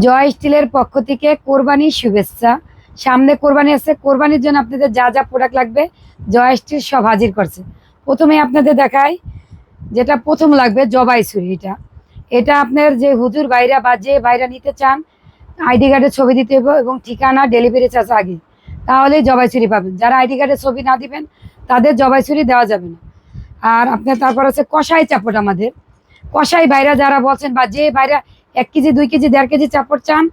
জয় স্টিলের পক্ষ থেকে কোরবানির শুভেচ্ছা। সামনে কোরবানি আছে, কোরবানির জন্য আপনাদের যা যা প্রোডাক্ট লাগবে জয় স্টিল সব হাজির করছে। প্রথমে আপনাদের দেখাই, যেটা প্রথম লাগবে জবাই ছুরি। এটা এটা আপনার যে হুজুর বাইরা বা যে বাইরা নিতে চান, আইডি কার্ডের ছবি দিতে হবে এবং ঠিকানা ডেলিভারি চার্জ আগে, তাহলেই জবাই ছুরি পাবেন। যারা আইডি কার্ডের ছবি না দিবেন তাদের জবাই ছুরি দেওয়া যাবে না। আর আপনার তারপর আছে কষাই চাপট। আমাদের কষাই বাইরা যারা বলছেন বা যে বাইরা 1 কেজি 2 কেজি 1.5 কেজি চাপড় চান,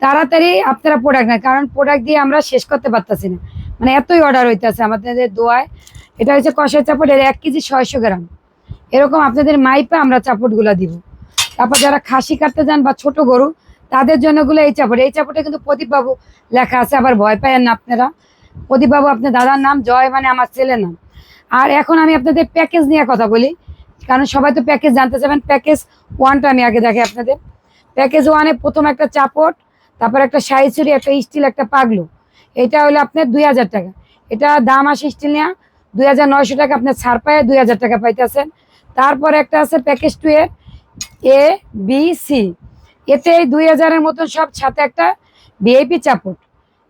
তাড়াতাড়ি আপনারা প্রোডাক্ট নেন, কারণ প্রোডাক্ট দিয়ে আমরা শেষ করতে পারতেছি না, মানে এতই অর্ডার হইতেছে আমাদের দোয়ায়। এটা হচ্ছে কষাই চাপড়, এর 1 কেজি 600 গ্রাম এরকম আপনাদের মাইপে আমরা চাপড়গুলো দিব। তারপর যারা খাসি কাটতে যান বা ছোট গরু, তাদের জন্য গুলো এই চাপড়। এই চাপড়ে কিন্তু প্রদীপবাবু লেখা আছে, আবার ভয় পায়েন না আপনারা। প্রদীপবাবু আপনার দাদার নাম, জয় মানে আমার ছেলের নাম। আর এখন আমি আপনাদের প্যাকেজ নিয়ে কথা বলি, কারণ সবাই তো প্যাকেজ জানতে চাবেন। প্যাকেজ ওয়ানটা আমি আগে দেখি আপনাদের। প্যাকেজ ওয়ানে প্রথম একটা চাপট, তারপর একটা শাড়ি চুড়ি, একটা স্টিল, একটা পাগলু। এটা হলো আপনার 2000 টাকা। এটা দাম আসে স্টিল নেওয়া 2900 টাকা, আপনার ছাড় পায়ে 2000 টাকা পাইতেছেন। তারপরে একটা আছে প্যাকেজ 2 এর এ বি সি। এতে এই 2000-এর মতন সব, সাথে একটা ভিআইপি চাপট।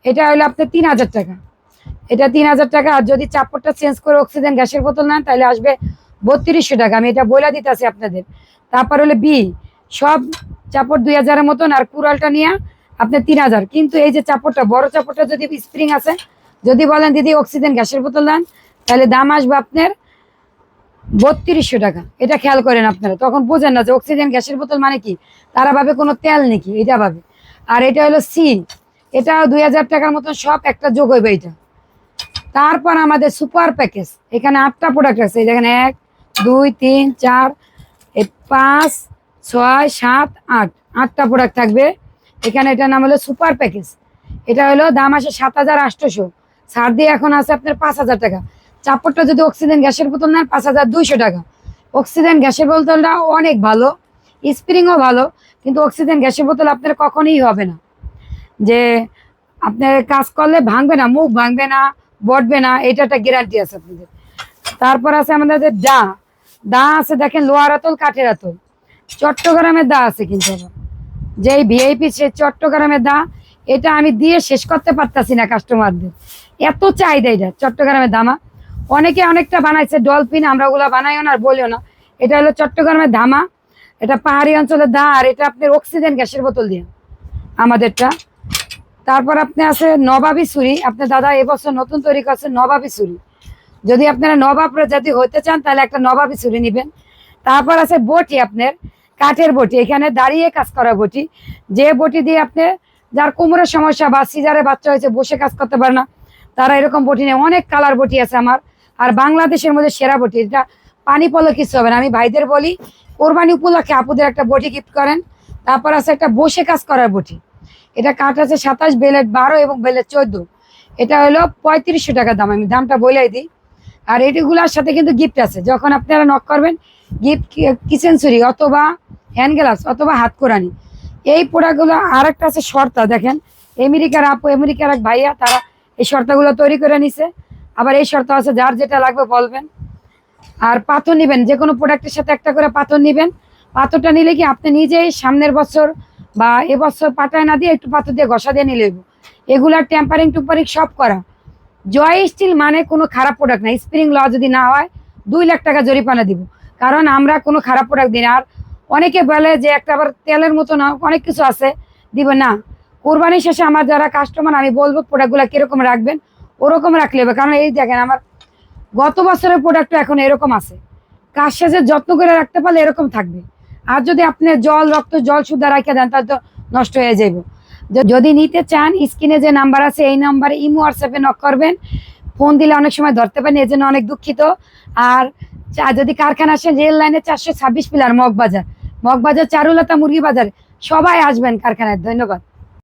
এটা হলো আপনার 3000 টাকা। এটা 3000 টাকা। আর যদি চাপড়টা চেঞ্জ করে অক্সিজেন গ্যাসের বোতল নেন তাহলে আসবে 3200 টাকা। আমি এটা বলে দিতেছি আপনাদের। তারপর হলো বি, সব চাপড় 2000-এর মতন, আর কুড়ালটা নিয়ে আপনার 3000। কিন্তু এই যে চাপড়টা, বড় চাপড়টা যদি স্প্রিং আছে, যদি বলেন দিদি অক্সিজেন গ্যাসের বোতল নেন, তাহলে দাম আসবে আপনার 3200 টাকা। এটা খেয়াল করেন আপনারা, তখন বোঝেন না যে অক্সিজেন গ্যাসের বোতল মানে কি, তারা ভাবে কোনো তেল নাকি, এটা ভাবে। আর এটা হলো সি, এটা 2000 টাকার মতন, সব একটা যোগ হইবে এটা। তারপর আমাদের সুপার প্যাকেজ, এখানে 8টা প্রোডাক্ট আছে। দেখেন 1 2 3 4 5 6 7 8, 8টা প্রোডাক্ট থাকবে এখানে। এটার নাম হলো সুপার প্যাকেজ। এটা হলো দাম আসে 7800, ছাড় দিয়ে এখন আছে আপনার 5000 টাকা। চাপড়টা যদি অক্সিজেন গ্যাসের বোতল নেন 5200 টাকা। অক্সিজেন গ্যাসের বোতলটা অনেক ভালো, স্প্রিংও ভালো, কিন্তু অক্সিজেন গ্যাসের বোতল আপনার কখনোই হবে না যে আপনার কাজ করলে ভাঙবে না, মুখ ভাঙবে না, বটবে না, এটা একটা গ্যারান্টি আছে আপনাদের। তারপর আছে আমাদের দা। দা আছে দেখেন, লোহার আতল, কাঠের আতল, চট্টগ্রামের দা আছে। কিন্তু যেই ভিআইপি সে চট্টগ্রামের দা, এটা আমি দিয়ে শেষ করতে পারতাছি না কাস্টমারদের, এত চাহিদা এটা চট্টগ্রামের দামা। অনেকে অনেকটা বানাইছে ডলফিন, আমরা ওগুলা বানাইও না আর বলিও না। এটা হলো চট্টগ্রামের ধামা, এটা পাহাড়ি অঞ্চলের দা, আর এটা আপনার অক্সিজেন গ্যাসের বোতল দিয়ে আমাদেরটা। তারপর আপনি আছে নবাবী ছুরি। আপনার দাদা এবছর নতুন তৈরি করছে নবাবী ছুরি। যদি আপনারা নবাব প্রজাতি হইতে চান তাহলে একটা নবাবী ছুরি নেবেন। তারপর আছে বটি, আপনার কাঠের বটি, এখানে দাঁড়িয়ে কাজ করা বটি। যে বটি দিয়ে আপনি, যার কোমরের সমস্যা বা সিজারে বাচ্চা হয়েছে, বসে কাজ করতে পারে না, তারা এরকম বটি নেই। অনেক কালার বটি আছে আমার। আর বাংলাদেশের মধ্যে সেরা বটি এটা, পানি পড়লে কিছু হবে না। আমি ভাইদের বলি কোরবানি উপলক্ষে আপুদের একটা বটি গিফট করেন। তারপর আছে একটা বসে কাজ করার বটি। এটা কাঠ আছে 27, বেলেট 12 এবং বেলেট 14। এটা হলো 3500 টাকা দাম, আমি দামটা বলেই দিই। আর এটিগুলোর সাথে কিন্তু গিফট আছে, যখন আপনারা নক করবেন গিফট কিচেন ছুরি অথবা হ্যান্ড গ্লাভস অথবা হাত কোরানি। এই প্রোডাক্টগুলো। আর একটা আছে শর্তা, দেখেন আমেরিকার আপু, আমেরিকার এক ভাইয়া, তারা এই শর্তাগুলো তৈরি করে নিছে। আবার এই শর্ত আছে, যার যেটা লাগবে বলবেন। আর পাথর নেবেন, যে কোনো প্রোডাক্টের সাথে একটা করে পাথর নেবেন। পাথরটা নিলে কি আপনি নিজেই সামনের বছর বা এবছর পাটায় না দিয়ে একটু পাথর দিয়ে ঘষা দিয়ে নিলে এগুলার টেম্পারিং টুম্পারিং সব করা। জয় স্টিল মানে কোনো খারাপ প্রোডাক্ট না। স্প্রিং ল যদি না হয় 2 লাখ টাকা জরিমানা দিব, কারণ আমরা কোনো খারাপ প্রোডাক্ট দিই না। আর অনেকে বলে যে একটা আবার তেলের মতো না, অনেক কিছু আছে, দিব না। কোরবানির শেষে আমার যারা কাস্টমার, আমি বলবো প্রোডাক্টগুলো কিরকম রাখবেন, ওরকম রাখলে হবে। কারণ এই দেখেন আমার গত বছরের প্রোডাক্ট এখন এরকম আছে। কাজ শেষে যত্ন করে রাখতে পারলে এরকম থাকবে। আর যদি আপনি জল রক্ত জল সুদ্ধা রাখা দেন তাহলে তো নষ্ট হয়ে যাইব। যদি নিতে চান, স্ক্রিনে যে নাম্বার আছে এই নাম্বারে ইমো হোয়াটসঅ্যাপে নক করবেন। ফোন দিলে অনেক সময় ধরতে পারেন, এই জন্য অনেক দুঃখিত। আর যদি কারখানা আসেন, রেল লাইনে 426 পিলার, মগবাজার, মগবাজার চারুলতা মুরগি বাজার, সবাই আসবেন কারখানায়। ধন্যবাদ।